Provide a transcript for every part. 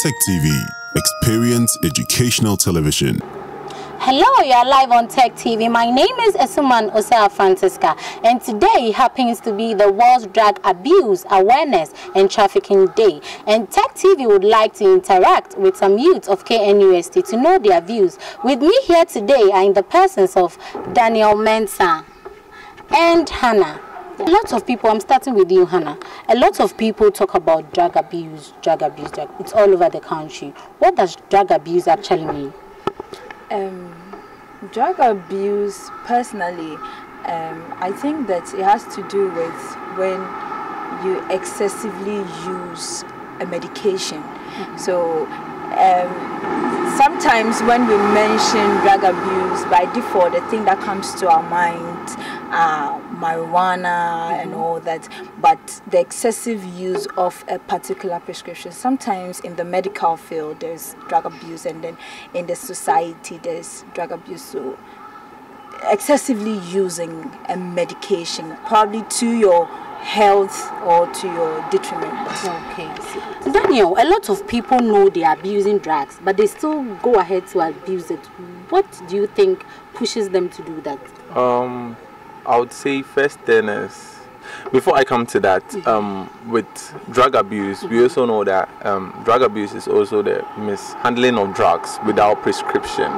KNUST-TEK TV. Experience educational television. Hello, you are live on Tech TV. My name is Esuman Osea Francisca, and today happens to be the World Drug Abuse Awareness and Trafficking Day. And Tech TV would like to interact with some youth of KNUST to know their views. With me here today are in the persons of Daniel Mensah and Hannah. A lot of people, I'm starting with you, Hannah. A lot of people talk about drug abuse. It's all over the country. What does drug abuse actually mean? Drug abuse, personally, I think that it has to do with when you excessively use a medication. So sometimes when we mention drug abuse, by default, the thing that comes to our mind are marijuana and all that, but the excessive use of a particular prescription. Sometimes in the medical field there's drug abuse, and then in the society there's drug abuse. So excessively using a medication, probably to your health or to your detriment. Okay. Daniel, a lot of people know they are abusing drugs, but they still go ahead to abuse it. What do you think pushes them to do that? I would say first thing is, before I come to that, with drug abuse, we also know that drug abuse is also the mishandling of drugs without prescription.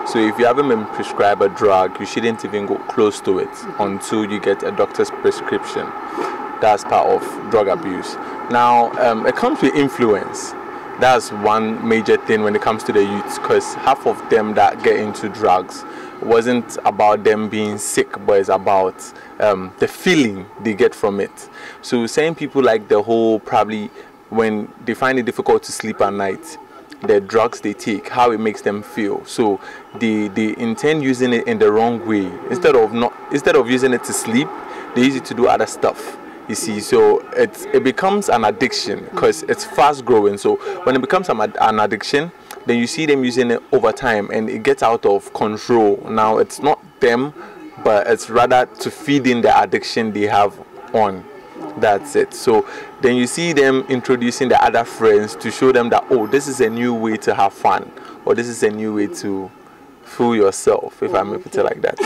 So if you haven't been prescribed a drug, you shouldn't even go close to it until you get a doctor's prescription. That's part of drug abuse. Now, it comes with influence. That's one major thing when it comes to the youths, because half of them that get into drugs wasn't about them being sick, but it's about the feeling they get from it. So same people like the whole, probably when they find it difficult to sleep at night, the drugs they take, how it makes them feel. So they intend using it in the wrong way. Instead of using it to sleep, they use it to do other stuff. You see, so it becomes an addiction because it's fast growing. So when it becomes an addiction, then you see them using it over time and it gets out of control. Now it's not them, but it's rather to feed in the addiction they have on. That's it. So then you see them introducing the other friends to show them that, oh, this is a new way to have fun, or this is a new way to fool yourself, if I may put it like that.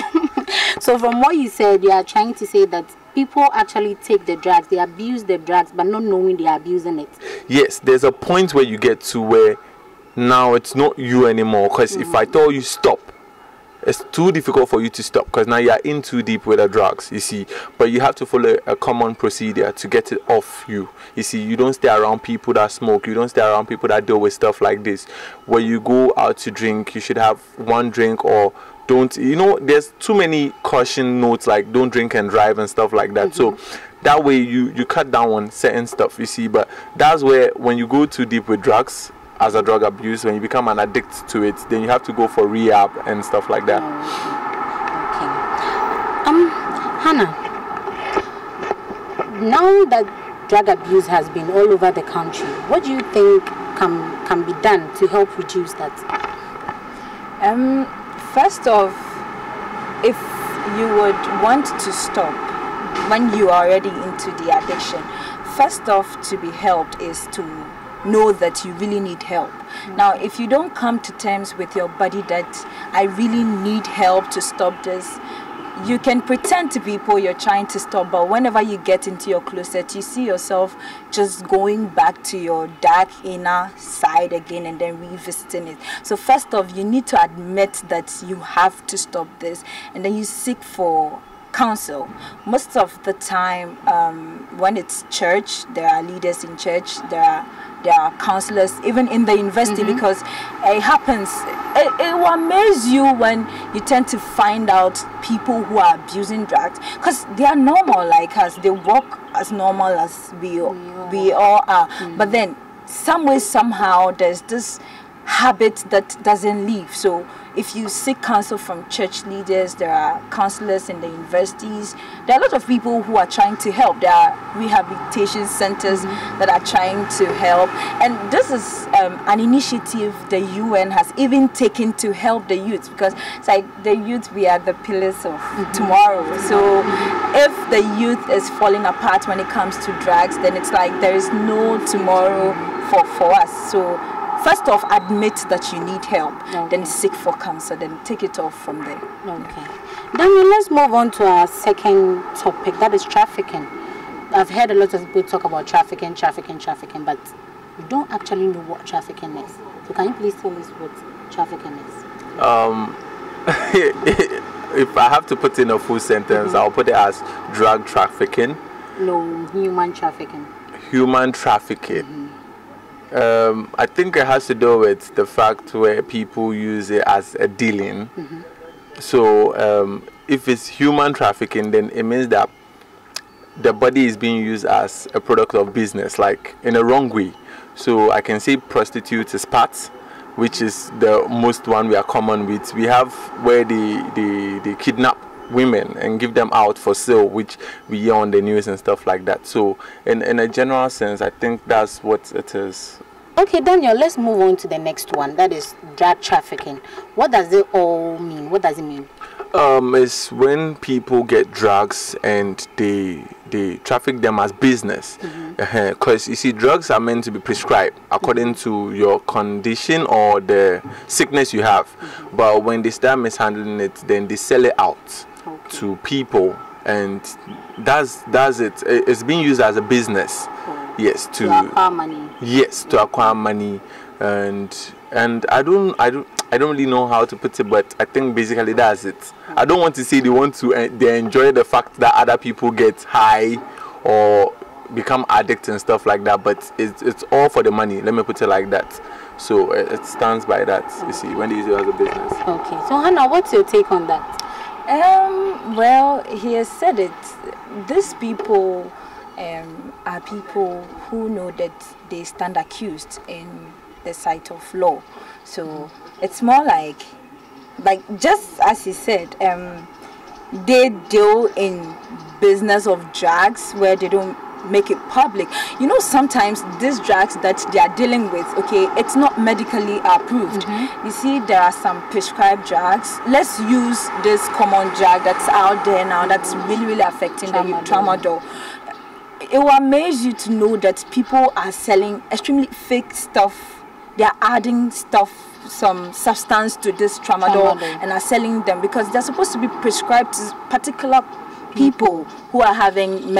So from what you said, you are trying to say that people actually take the drugs, they abuse the drugs, but not knowing they are abusing it. Yes, there's a point where you get to where now it's not you anymore, because if I tell you stop, it's too difficult for you to stop, because now you are in too deep with the drugs, you see. But you have to follow a common procedure to get it off you. You see, you don't stay around people that smoke, you don't stay around people that deal with stuff like this. When you go out to drink, you should have one drink, or don't, you know, there's too many caution notes like don't drink and drive and stuff like that. So that way you cut down on certain stuff, you see. But that's where when you go too deep with drugs as a drug abuse, when you become an addict to it, then you have to go for rehab and stuff like that. Okay. Hannah, now that drug abuse has been all over the country, what do you think can be done to help reduce that? First off, if you would want to stop when you are already into the addiction, first off, to be helped is to know that you really need help. Now, if you don't come to terms with your body that I really need help to stop this, you can pretend to people you're trying to stop, but whenever you get into your closet, you see yourself just going back to your dark inner side again and then revisiting it. So first off, you need to admit that you have to stop this, and then you seek for counsel. Most of the time, when it's church, there are leaders in church, there are counselors, even in the university, because it happens. It will amaze you when you tend to find out people who are abusing drugs, because they are normal like us. They walk as normal as we all are. But then, some way, somehow, there's this habit that doesn't leave. So if you seek counsel from church leaders, there are counselors in the universities. There are a lot of people who are trying to help. There are rehabilitation centers that are trying to help. And this is an initiative the UN has even taken to help the youth, because it's like the youth, we are the pillars of tomorrow. So if the youth is falling apart when it comes to drugs, then it's like there is no tomorrow for us. So first off admit that you need help, Okay. then seek for counsel, then take it off from there. Okay. Then let's move on to our second topic, that is trafficking. I've heard a lot of people talk about trafficking, but we don't actually know what trafficking is. So can you please tell us what trafficking is? If I have to put in a full sentence, I'll put it as drug trafficking. No, human trafficking. Human trafficking. I think it has to do with the fact where people use it as a dealing. So if it's human trafficking, then it means that the body is being used as a product of business, like in a wrong way. So I can say prostitutes is part, which is the most one we are common with. We have where they kidnap women and give them out for sale, which we hear on the news and stuff like that. So in a general sense, I think that's what it is. Okay, Daniel, let's move on to the next one, that is drug trafficking. What does it all mean? What does it mean? It's when people get drugs and they traffic them as business, because you see, drugs are meant to be prescribed according to your condition or the sickness you have, but when they start mishandling it, then they sell it out to people, and that's it. It's being used as a business. Yes, to acquire money. Yes, to acquire money, and I don't really know how to put it, but I think basically that's it. I don't want to say they enjoy the fact that other people get high or become addicts and stuff like that, but it's all for the money. Let me put it like that. So it stands by that. You see, when they use it as a business. Okay. So Hannah, what's your take on that? Well, he has said it. These people are people who know that they stand accused in the sight of law. So it's more like just as he said, they deal in business of drugs where they don't make it public. You know, sometimes these drugs that they are dealing with, okay, it's not medically approved. You see, there are some prescribed drugs. Let's use this common drug that's out there now that's really affecting the youth, tramadol. It will amaze you to know that people are selling extremely fake stuff. They are adding some substance to this tramadol and are selling them because they're supposed to be prescribed to particular people who are having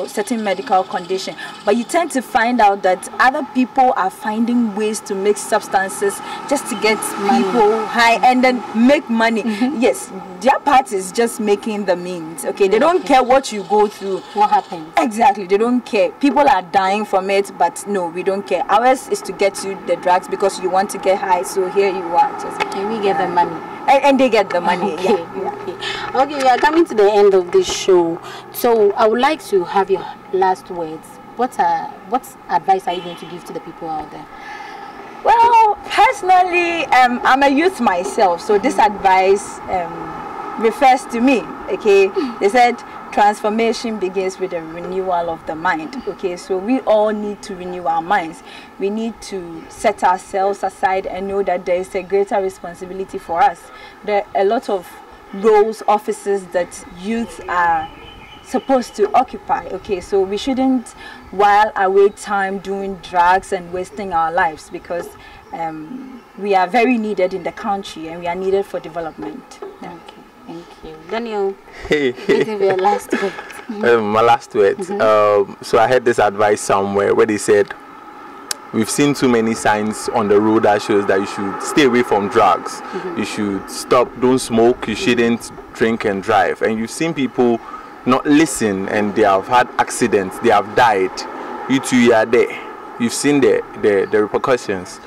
certain medical condition, but you tend to find out that other people are finding ways to make substances just to get people high and then make money. Yes, their part is just making the means. Okay, they don't care what you go through, what happens. Exactly, they don't care. People are dying from it, but no, we don't care. Ours is to get you the drugs because you want to get high, so here you are. Just we get the money. And they get the money. Okay, we are coming to the end of this show. So I would like to have your last words. What advice are you going to give to the people out there? Well, personally, I'm a youth myself, so this advice refers to me. Okay, they said transformation begins with a renewal of the mind. Okay, so we all need to renew our minds. We need to set ourselves aside and know that there is a greater responsibility for us. There are a lot of roles, offices that youth are supposed to occupy. Okay, so we shouldn't while away time doing drugs and wasting our lives, because we are very needed in the country and we are needed for development. Okay, thank you. Daniel, this is your last word. My last words. So I heard this advice somewhere where they said, we've seen too many signs on the road that shows that you should stay away from drugs. You should stop, don't smoke, you shouldn't drink and drive. And you've seen people not listen and they have had accidents, they have died. You two, you are there. You've seen the repercussions.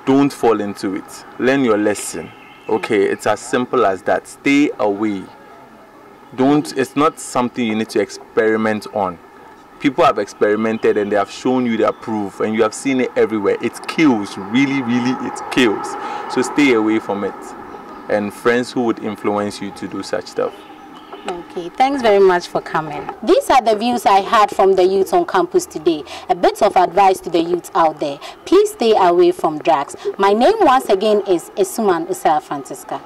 Don't fall into it. Learn your lesson. Okay, it's as simple as that. Stay away. It's not something you need to experiment on. People have experimented and they have shown you their proof and you have seen it everywhere. It kills, really, it kills. So stay away from it. And friends who would influence you to do such stuff. Okay, thanks very much for coming. These are the views I had from the youth on campus today. A bit of advice to the youth out there. Please stay away from drugs. My name once again is Esuman Usaya Francisca.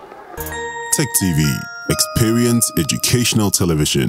Tech TV, experience educational television.